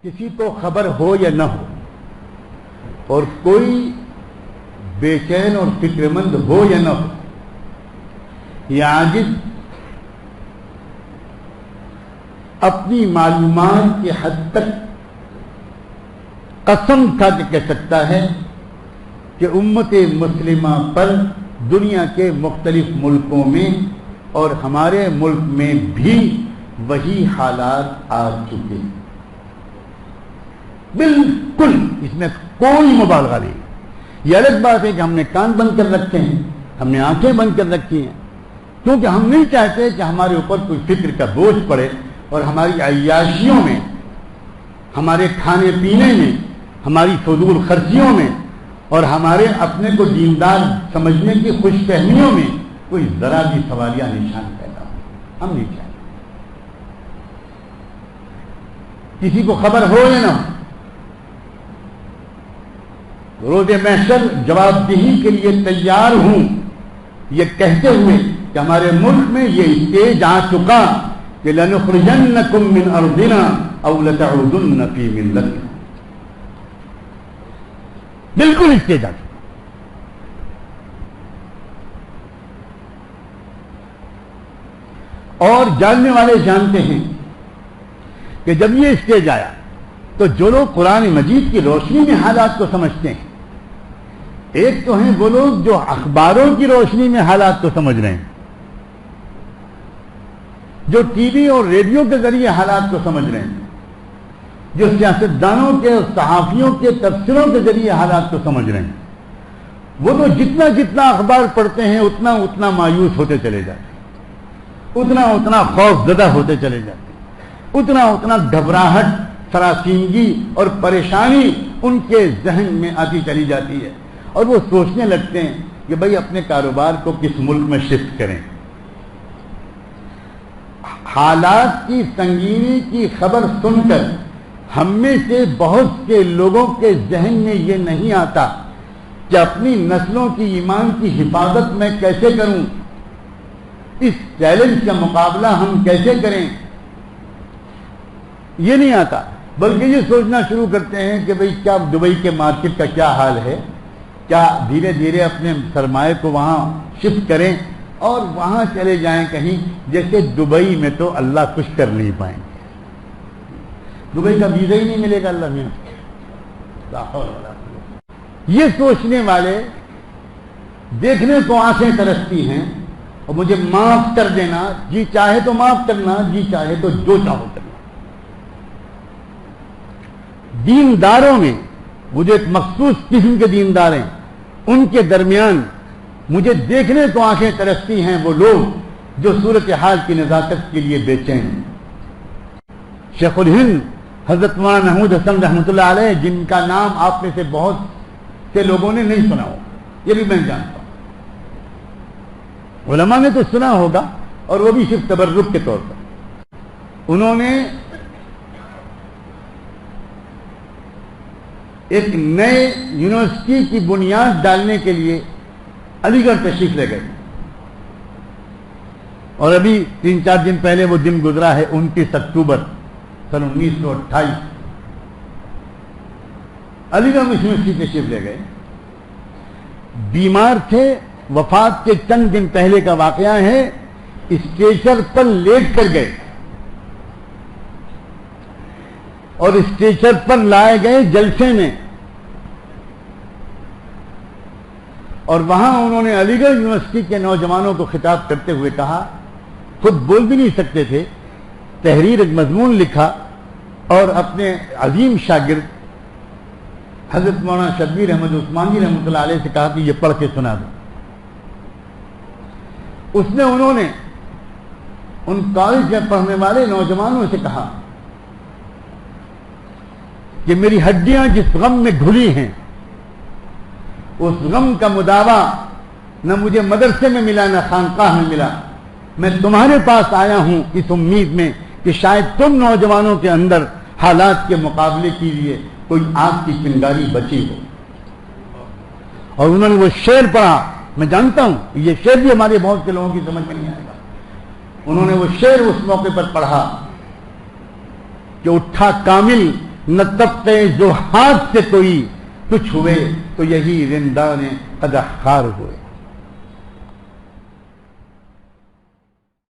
کسی کو خبر ہو یا نہ ہو، اور کوئی بے چین اور فکر مند ہو یا نہ ہو، یہ عاجز اپنی معلومات کی حد تک قسم کھا کے کہہ سکتا ہے کہ امت مسلمہ پر دنیا کے مختلف ملکوں میں اور ہمارے ملک میں بھی وہی حالات آ چکے ہیں. بالکل اس میں کوئی مبالغہ نہیں. یہ الگ بات ہے کہ ہم نے کان بند کر رکھے ہیں، ہم نے آنکھیں بند کر رکھی ہیں، کیونکہ ہم نہیں چاہتے کہ ہمارے اوپر کوئی فکر کا بوجھ پڑے اور ہماری عیاشیوں میں، ہمارے کھانے پینے میں، ہماری فضول خرچیوں میں اور ہمارے اپنے کو دیندار سمجھنے کی خوش فہمیوں میں کوئی ذرا بھی سوالیہ نشان پیدا ہو. ہم نہیں چاہتے. کسی کو خبر ہو یا نہ ہو، روز محشر جواب دہی کے لیے تیار ہوں یہ کہتے ہوئے کہ ہمارے ملک میں یہ اسٹیج آ چکا کہ لَنُخْرِجَنَّكُم مِّنْ أَرْضِنَا أَوْ لَتَعُودُنَّ فِي مِلَّتِنَا. بالکل اسٹیج آ چکا. اور جاننے والے جانتے ہیں کہ جب یہ اسٹیج آیا تو جو لوگ قرآن مجید کی روشنی میں حالات کو سمجھتے ہیں، ایک تو ہیں وہ لوگ جو اخباروں کی روشنی میں حالات کو سمجھ رہے ہیں، جو ٹی وی اور ریڈیو کے ذریعے حالات کو سمجھ رہے ہیں، جو سیاستدانوں کے اور صحافیوں کے تبصروں کے ذریعے حالات کو سمجھ رہے ہیں. وہ تو جتنا جتنا اخبار پڑھتے ہیں اتنا اتنا مایوس ہوتے چلے جاتے ہیں، اتنا اتنا خوف زدہ ہوتے چلے جاتے ہیں، اتنا اتنا گھبراہٹ، سراسیمگی اور پریشانی ان کے ذہن میں آتی چلی جاتی ہے، اور وہ سوچنے لگتے ہیں کہ بھئی اپنے کاروبار کو کس ملک میں شفٹ کریں. حالات کی سنگینی کی خبر سن کر ہم میں سے بہت سے لوگوں کے ذہن میں یہ نہیں آتا کہ اپنی نسلوں کی ایمان کی حفاظت میں کیسے کروں، اس چیلنج کا مقابلہ ہم کیسے کریں. یہ نہیں آتا، بلکہ یہ سوچنا شروع کرتے ہیں کہ بھئی کیا دبئی کے مارکیٹ کا کیا حال ہے، کیا دھیرے دھیرے اپنے سرمایہ کو وہاں شفٹ کریں اور وہاں چلے جائیں کہیں، جیسے دبئی میں تو اللہ کچھ کر نہیں پائیں گے، دبئی کا ویزا ہی نہیں ملے گا اللہ میں. یہ سوچنے والے دیکھنے کو آنکھیں ترستی ہیں، اور مجھے معاف کر دینا، جی چاہے تو معاف کرنا، جی چاہے تو جو چاہو کرنا. دینداروں میں مجھے ایک مخصوص قسم کے دیندار ہیں، ان کے درمیان مجھے دیکھنے کو آنکھیں ترستی ہیں وہ لوگ جو صورتحال کی نزاکت کے لیے بے چین ہیں. شیخ الہند حضرت مولانا محمود حسن رحمۃ اللہ علیہ، جن کا نام آپ میں سے بہت سے لوگوں نے نہیں سنا ہو، یہ بھی میں جانتا ہوں، علماء نے تو سنا ہوگا، اور وہ بھی صرف تبرک کے طور پر. انہوں نے ایک نئے یونیورسٹی کی بنیاد ڈالنے کے لیے علی گڑھ تشریف لے گئے، اور ابھی 3-4 دن پہلے وہ دن گزرا ہے، 29 اکتوبر سن 1928 علی گڑھ یونیورسٹی تشریف لے گئے. بیمار تھے، وفات کے چند دن پہلے کا واقعہ ہے. اسٹریچر پر لیٹ کر گئے اور اسٹریچر پر لائے گئے جلسے میں، اور وہاں انہوں نے علی گڑھ یونیورسٹی کے نوجوانوں کو خطاب کرتے ہوئے کہا، خود بول بھی نہیں سکتے تھے، تحریر ایک مضمون لکھا اور اپنے عظیم شاگرد حضرت مولانا شبیر احمد عثمانی رحمۃ اللہ علیہ سے کہا کہ یہ پڑھ کے سنا دو. انہوں نے ان کالج میں پڑھنے والے نوجوانوں سے کہا کہ میری ہڈیاں جس غم میں گھلی ہیں، اس غم کا مداوا نہ مجھے مدرسے میں ملا نہ خانقاہ میں ملا. میں تمہارے پاس آیا ہوں اس امید میں کہ شاید تم نوجوانوں کے اندر حالات کے مقابلے کے لیے کوئی آگ کی چنگاری بچی ہو. اور انہوں نے وہ شعر پڑھا. میں جانتا ہوں یہ شعر بھی ہمارے بہت سے لوگوں کی سمجھ میں نہیں آئے گا. انہوں نے وہ شعر اس موقع پر پڑھا کہ اٹھا کامل نہ طبقے جو ہاتھ سے کوئی کچھ ہوئے تو یہی رندان قدح خار ہوئے.